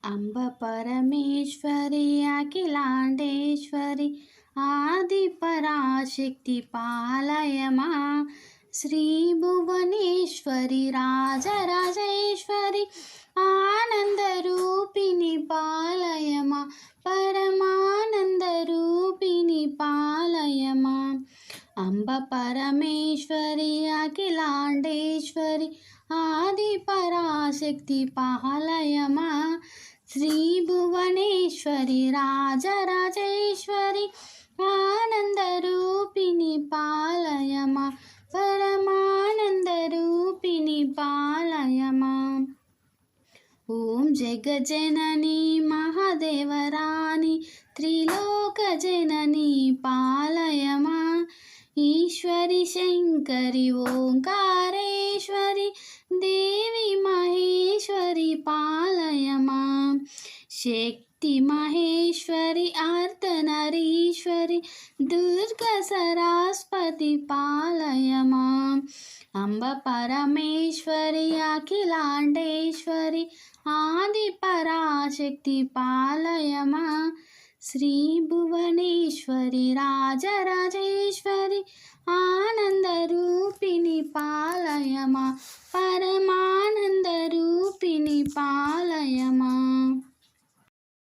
అంబ పరమేశ్వరి అఖిలాండేశ్వరి ఆది పరాశక్తి పాలయమా శ్రీ భువనేశ్వరి రాజరాజేశ్వరి ఆనంద రూపిణి పాలయమా పరమానంద రూపిణి పాలయమా అంబ పరమేశ్వరి అఖిలాండేశ్వరి ఆది పరాశక్తి పాలయమా శ్రీ భువనేశ్వరి రాజరాజేశ్వరి ఆనంద రూపిణి పాలయమా పరమానంద రూపిణి పాలయమా ఓం జగజనని మహాదేవరాణి త్రిలోక జనని పాలయమా ఈశ్వరి శంకరి ఓంకారేశ్వరి దేవి మహేశ్వరి పాలయమా శక్తి మహేశ్వరి అర్ధనరీశ్వరి దుర్గ సరస్వతి పాలయమా అంబ పరమేశ్వరి అఖిలాండేశ్వరి ఆది పరాశక్తి పాలయమా శ్రీ భువనేశ్వరి రాజరాజేశ్వరి ఆనంద రూపిణి పాలయమా